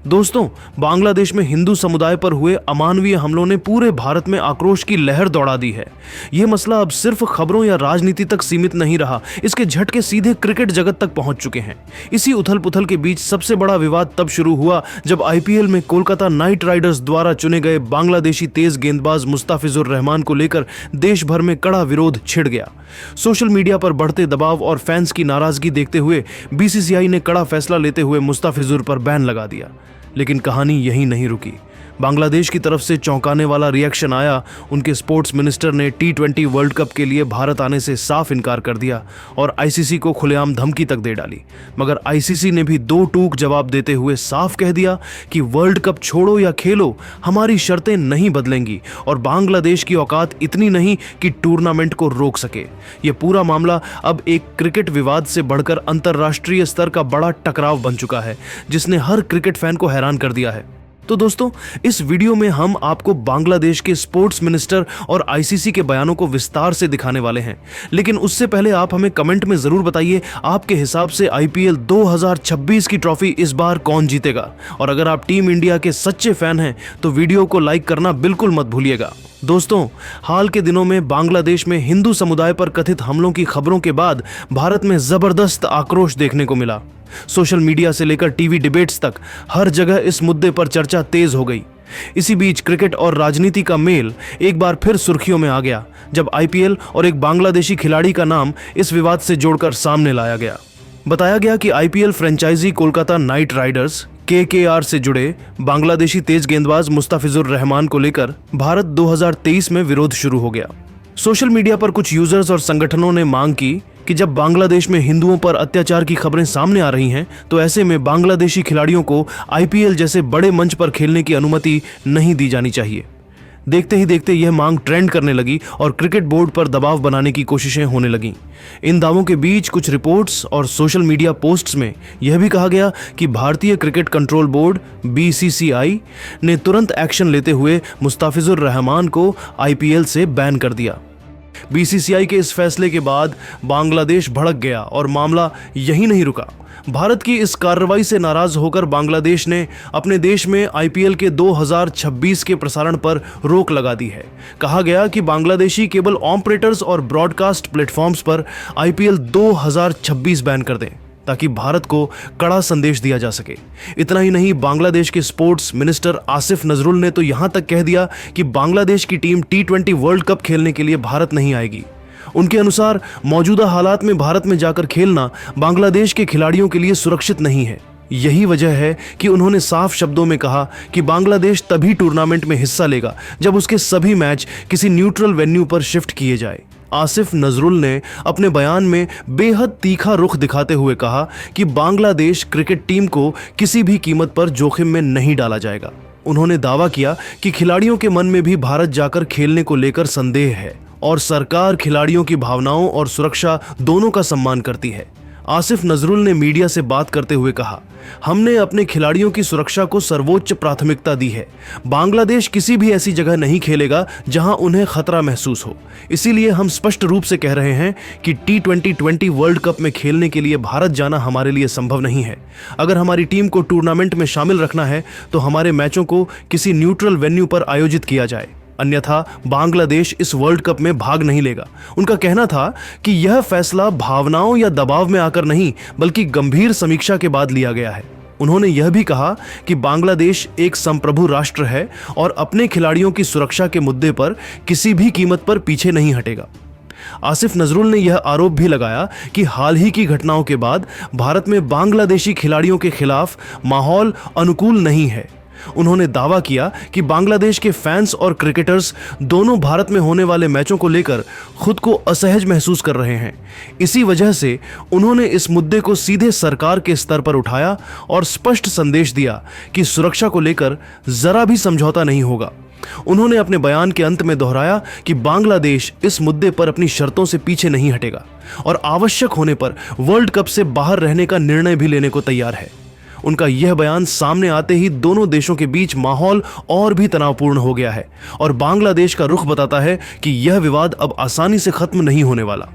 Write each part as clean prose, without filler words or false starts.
दोस्तों, बांग्लादेश में हिंदू समुदाय पर हुए अमानवीय हमलों ने पूरे भारत में आक्रोश की लहर दौड़ा दी है। यह मसला अब सिर्फ खबरों या राजनीति तक सीमित नहीं रहा, इसके झटके सीधे क्रिकेट जगत तक पहुंच चुके हैं। इसी उथल पुथल के बीच सबसे बड़ा विवाद तब शुरू हुआ जब आईपीएल में कोलकाता नाइट राइडर्स द्वारा चुने गए बांग्लादेशी तेज गेंदबाज मुस्ताफिजुर रहमान को लेकर देश भर में कड़ा विरोध छिड़ गया। सोशल मीडिया पर बढ़ते दबाव और फैंस की नाराजगी देखते हुए बीसीसीआई ने कड़ा फैसला लेते हुए मुस्ताफिजुर पर बैन लगा दिया। लेकिन कहानी यहीं नहीं रुकी। बांग्लादेश की तरफ से चौंकाने वाला रिएक्शन आया। उनके स्पोर्ट्स मिनिस्टर ने T20 वर्ल्ड कप के लिए भारत आने से साफ इनकार कर दिया और आईसीसी को खुलेआम धमकी तक दे डाली। मगर आईसीसी ने भी दो टूक जवाब देते हुए साफ कह दिया कि वर्ल्ड कप छोड़ो या खेलो, हमारी शर्तें नहीं बदलेंगी और बांग्लादेश की औकात इतनी नहीं कि टूर्नामेंट को रोक सके। यह पूरा मामला अब एक क्रिकेट विवाद से बढ़कर अंतर्राष्ट्रीय स्तर का बड़ा टकराव बन चुका है, जिसने हर क्रिकेट फैन को हैरान कर दिया है। तो दोस्तों, इस वीडियो में हम आपको बांग्लादेश के स्पोर्ट्स मिनिस्टर और आईसीसी के बयानों को विस्तार से दिखाने वाले हैं। लेकिन उससे पहले आप हमें कमेंट में जरूर बताइए, आपके हिसाब से आईपीएल 2026 की ट्रॉफी इस बार कौन जीतेगा। और अगर आप टीम इंडिया के सच्चे फैन हैं तो वीडियो को लाइक करना बिल्कुल मत भूलिएगा। दोस्तों, हाल के दिनों में बांग्लादेश में हिंदू समुदाय पर कथित हमलों की खबरों के बाद भारत में जबरदस्त आक्रोश देखने को मिला। सोशल मीडिया से लेकर टीवी डिबेट्स तक हर जगह इस मुद्दे पर चर्चा तेज हो गई। इसी बीच क्रिकेट और राजनीति का मेल एक बार फिर सुर्खियों में आ गया जब आईपीएल और एक बांग्लादेशी खिलाड़ी का नाम इस विवाद से जोड़कर सामने लाया गया। बताया गया कि IPL franchise Kolkata Knight Riders KKR से जुड़े बांग्लादेशी तेज गेंदबाज मुस्ताफिजुर रहमान को लेकर भारत 2023 में विरोध शुरू हो गया। सोशल मीडिया पर कुछ यूजर्स और संगठनों ने मांग की कि जब बांग्लादेश में हिंदुओं पर अत्याचार की खबरें सामने आ रही हैं, तो ऐसे में बांग्लादेशी खिलाड़ियों को आईपीएल जैसे बड़े मंच पर खेलने की अनुमति नहीं दी जानी चाहिए। देखते ही देखते यह मांग ट्रेंड करने लगी और क्रिकेट बोर्ड पर दबाव बनाने की कोशिशें होने लगीं। इन दावों के बीच कुछ रिपोर्ट्स और सोशल मीडिया पोस्ट्स में यह भी कहा गया कि भारतीय क्रिकेट कंट्रोल बोर्ड BCCI ने तुरंत एक्शन लेते हुए मुस्ताफिजुर रहमान को आईपीएल से बैन कर दिया। BCCI के इस फैसले के बाद बांग्लादेश भड़क गया और मामला यहीं नहीं रुका। भारत की इस कार्रवाई से नाराज होकर बांग्लादेश ने अपने देश में आईपीएल के 2026 के प्रसारण पर रोक लगा दी है। कहा गया कि बांग्लादेशी केबल ऑपरेटर्स और ब्रॉडकास्ट प्लेटफॉर्म्स पर आईपीएल 2026 बैन कर दें ताकि भारत को कड़ा संदेश दिया जा सके। इतना ही नहीं, बांग्लादेश के स्पोर्ट्स मिनिस्टर आसिफ नजरुल ने तो यहां तक कह दिया कि बांग्लादेश की टीम T20 वर्ल्ड कप खेलने के लिए भारत नहीं आएगी। उनके अनुसार मौजूदा हालात में भारत में जाकर खेलना बांग्लादेश के खिलाड़ियों के लिए सुरक्षित नहीं है। यही वजह है कि उन्होंने साफ शब्दों में कहा कि बांग्लादेश तभी टूर्नामेंट में हिस्सा लेगा जब उसके सभी मैच किसी न्यूट्रल वेन्यू पर शिफ्ट किए जाए। आसिफ नजरुल ने अपने बयान में बेहद तीखा रुख दिखाते हुए कहा कि बांग्लादेश क्रिकेट टीम को किसी भी कीमत पर जोखिम में नहीं डाला जाएगा। उन्होंने दावा किया कि खिलाड़ियों के मन में भी भारत जाकर खेलने को लेकर संदेह है और सरकार खिलाड़ियों की भावनाओं और सुरक्षा दोनों का सम्मान करती है। आसिफ नजरुल ने मीडिया से बात करते हुए कहा, हमने अपने खिलाड़ियों की सुरक्षा को सर्वोच्च प्राथमिकता दी है। बांग्लादेश किसी भी ऐसी जगह नहीं खेलेगा जहां उन्हें खतरा महसूस हो। इसीलिए हम स्पष्ट रूप से कह रहे हैं कि T20 वर्ल्ड कप में खेलने के लिए भारत जाना हमारे लिए संभव नहीं है। अगर हमारी टीम को टूर्नामेंट में शामिल रखना है तो हमारे मैचों को किसी न्यूट्रल वेन्यू पर आयोजित किया जाए, अन्यथा बांग्लादेश इस वर्ल्ड कप में भाग नहीं लेगा। उनका कहना था कि यह फैसला भावनाओं या दबाव में आकर नहीं बल्कि गंभीर समीक्षा के बाद लिया गया है। उन्होंने यह भी कहा कि बांग्लादेश एक संप्रभु राष्ट्र है और अपने खिलाड़ियों की सुरक्षा के मुद्दे पर किसी भी कीमत पर पीछे नहीं हटेगा। आसिफ नजरुल ने यह आरोप भी लगाया कि हाल ही की घटनाओं के बाद भारत में बांग्लादेशी खिलाड़ियों के खिलाफ माहौल अनुकूल नहीं है। उन्होंने दावा किया कि बांग्लादेश के फैंस और क्रिकेटर्स दोनों भारत में होने वाले मैचों को लेकर खुद को असहज महसूस कर रहे हैं। इसी वजह से उन्होंने इस मुद्दे को सीधे सरकार के स्तर पर उठाया और स्पष्ट संदेश दिया कि सुरक्षा को लेकर जरा भी समझौता नहीं होगा। उन्होंने अपने बयान के अंत में दोहराया कि बांग्लादेश इस मुद्दे पर अपनी शर्तों से पीछे नहीं हटेगा और आवश्यक होने पर वर्ल्ड कप से बाहर रहने का निर्णय भी लेने को तैयार है। उनका यह बयान सामने आते ही दोनों देशों के बीच माहौल और भी तनावपूर्ण हो गया है और बांग्लादेश का रुख बताता है कि यह विवाद अब आसानी से खत्म नहीं होने वाला।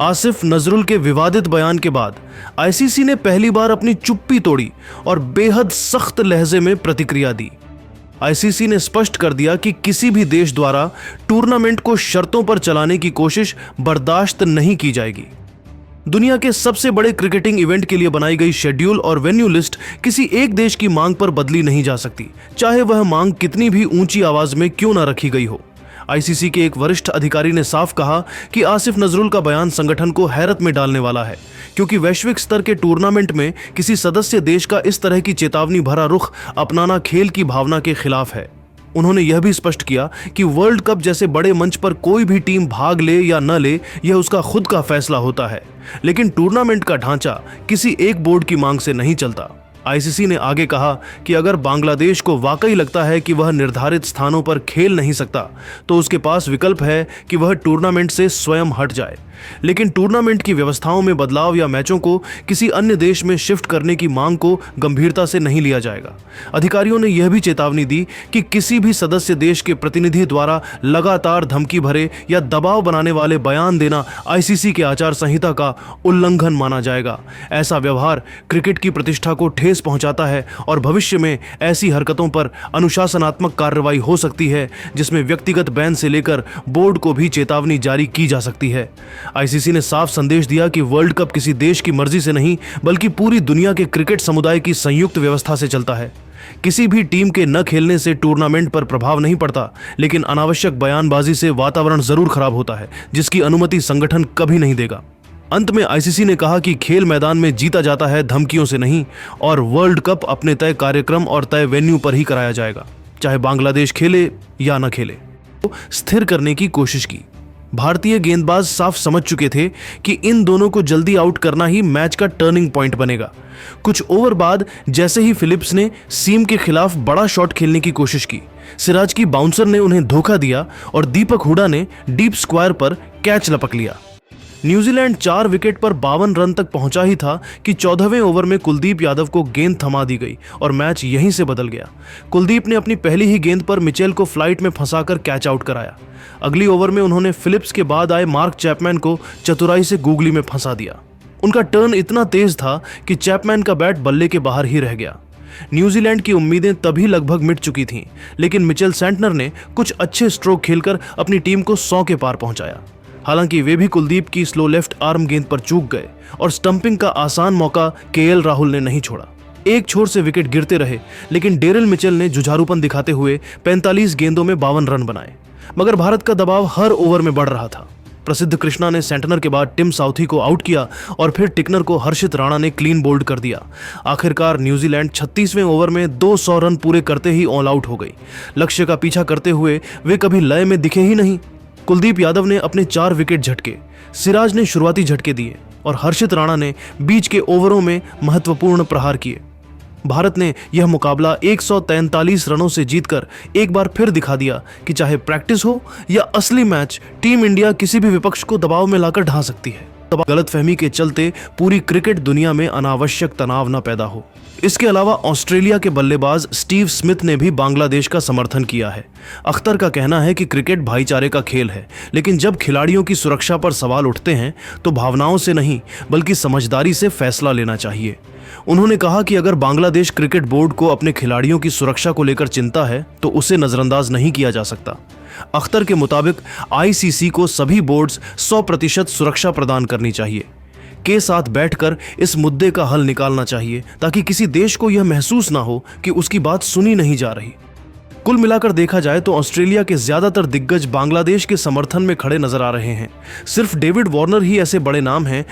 आसिफ नजरुल के विवादित बयान के बाद आईसीसी ने पहली बार अपनी चुप्पी तोड़ी और बेहद सख्त लहजे में प्रतिक्रिया दी। आईसीसी ने स्पष्ट कर दिया कि किसी भी देश द्वारा टूर्नामेंट को शर्तों पर चलाने की कोशिश बर्दाश्त नहीं की जाएगी। दुनिया के सबसे बड़े क्रिकेटिंग इवेंट के लिए बनाई गई शेड्यूल और वेन्यू लिस्ट किसी एक देश की मांग पर बदली नहीं जा सकती, चाहे वह मांग कितनी भी ऊंची आवाज में क्यों न रखी गई हो। आईसीसी के एक वरिष्ठ अधिकारी ने साफ कहा कि आसिफ नजरुल का बयान संगठन को हैरत में डालने वाला है, क्योंकि वैश्विक स्तर के टूर्नामेंट में किसी सदस्य देश का इस तरह की चेतावनी भरा रुख अपनाना खेल की भावना के खिलाफ है। उन्होंने यह भी स्पष्ट किया कि वर्ल्ड कप जैसे बड़े मंच पर कोई भी टीम भाग ले या न ले, यह उसका खुद का फैसला होता है, लेकिन टूर्नामेंट का ढांचा किसी एक बोर्ड की मांग से नहीं चलता। आईसीसी ने आगे कहा कि अगर बांग्लादेश को वाकई लगता है कि वह निर्धारित स्थानों पर खेल नहीं सकता, तो उसके पास विकल्प है कि वह टूर्नामेंट से स्वयं हट जाए, लेकिन टूर्नामेंट की व्यवस्थाओं में बदलाव या मैचों को किसी अन्य देश में शिफ्ट करने की मांग को गंभीरता से नहीं लिया जाएगा। अधिकारियों ने यह भी चेतावनी दी कि किसी भी सदस्य देश के प्रतिनिधि द्वारा लगातार धमकी भरे या दबाव बनाने वाले बयान देना आईसीसी के आचार संहिता का उल्लंघन माना जाएगा। ऐसा व्यवहार क्रिकेट की प्रतिष्ठा को ठेस पहुंचाता है और भविष्य में ऐसी हरकतों पर अनुशासनात्मक कार्रवाई हो सकती है, जिसमें व्यक्तिगत बैन से लेकर बोर्ड को भी चेतावनी जारी की जा सकती है। आईसीसी ने साफ संदेश दिया कि वर्ल्ड कप किसी देश की मर्जी से नहीं, बल्कि पूरी दुनिया के क्रिकेट समुदाय की संयुक्त व्यवस्था से चलता है। किसी भी टीम के न खेलने से टूर्नामेंट पर प्रभाव नहीं पड़ता, लेकिन अनावश्यक बयानबाजी से वातावरण जरूर खराब होता है, जिसकी अनुमति संगठन कभी नहीं देगा। अंत में आईसीसी ने कहा कि खेल मैदान में जीता जाता है धमकियों से नहीं, और वर्ल्ड कप अपने तय कार्यक्रम और तय वेन्यू पर ही कराया जाएगा, चाहे बांग्लादेश खेले या न खेले। स्थिर करने की कोशिश की। भारतीय गेंदबाज साफ समझ चुके थे कि इन दोनों को जल्दी आउट करना ही मैच का टर्निंग पॉइंट बनेगा। कुछ ओवर बाद जैसे ही फिलिप्स ने सीम के खिलाफ बड़ा शॉट खेलने की कोशिश की, सिराज की बाउंसर ने उन्हें धोखा दिया और दीपक हुडा ने डीप स्क्वायर पर कैच लपक लिया। न्यूजीलैंड 4 विकेट पर 52 रन तक पहुंचा ही था कि 14वें ओवर में कुलदीप यादव को गेंद थमा दी गई और मैच यहीं से बदल गया। कुलदीप ने अपनी पहली ही गेंद पर मिचेल को फ्लाइट में फंसाकर कैच आउट कराया। अगली ओवर में उन्होंने फिलिप्स के बाद आए मार्क चैपमैन को चतुराई से गूगली में फंसा दिया। उनका टर्न इतना तेज था कि चैपमैन का बैट बल्ले के बाहर ही रह गया। न्यूजीलैंड की उम्मीदें तभी लगभग मिट चुकी थीं, लेकिन मिचेल सेंटनर ने कुछ अच्छे स्ट्रोक खेलकर अपनी टीम को 100 के पार पहुंचाया। हालांकि वे भी कुलदीप की स्लो लेफ्ट आर्म गेंद पर चूक गए और स्टंपिंग का आसान मौका केएल राहुल ने नहीं छोड़ा। एक छोर से विकेट गिरते रहे, लेकिन डेरिल मिचेल ने जुझारूपन दिखाते हुए 45 गेंदों में 52 रन बनाए, मगर भारत का दबाव हर ओवर में बढ़ रहा था। प्रसिद्ध कृष्णा ने सेंटनर के बाद टिम साउथी को आउट किया और फिर टिकनर को हर्षित राणा ने क्लीन बोल्ड कर दिया। आखिरकार न्यूजीलैंड 36वें ओवर में 200 रन पूरे करते ही ऑल आउट हो गई। लक्ष्य का पीछा करते हुए वे कभी लय में दिखे ही नहीं। कुलदीप यादव ने अपने 4 विकेट झटके, सिराज ने शुरुआती झटके दिए और हर्षित राणा ने बीच के ओवरों में महत्वपूर्ण प्रहार किए। भारत ने यह मुकाबला 143 रनों से जीतकर एक बार फिर दिखा दिया कि चाहे प्रैक्टिस हो या असली मैच, टीम इंडिया किसी भी विपक्ष को दबाव में लाकर ढा सकती है। गलतफहमी के चलते पूरी क्रिकेट दुनिया में अनावश्यक तनाव न पैदा हो। इसके अलावा ऑस्ट्रेलिया के बल्लेबाज स्टीव स्मिथ ने भी बांग्लादेश का समर्थन किया है। अख्तर का कहना है कि क्रिकेट भाईचारे का खेल है, लेकिन जब खिलाड़ियों की सुरक्षा पर सवाल उठते हैं तो भावनाओं से नहीं, बल्कि समझदारी से फैसला लेना चाहिए। उन्होंने कहा कि अगर बांग्लादेश क्रिकेट बोर्ड को अपने खिलाड़ियों की सुरक्षा को लेकर चिंता है तो उसे नजरअंदाज नहीं किया जा सकता। अख्तर के मुताबिक आईसीसी को सभी बोर्ड्स 100% सुरक्षा प्रदान करनी चाहिए के साथ बैठकर इस मुद्दे का हल निकालना चाहिए, ताकि किसी देश को यह महसूस ना हो कि उसकी बात सुनी नहीं जा रही। कुल मिलाकर देखा जाए तो ऑस्ट्रेलिया के ज्यादातर दिग्गज बांग्लादेश के समर्थन में खड़े नजर आ रहे हैं। सिर्फ डेविड वार्नर ही ऐसे बड़े नाम हैं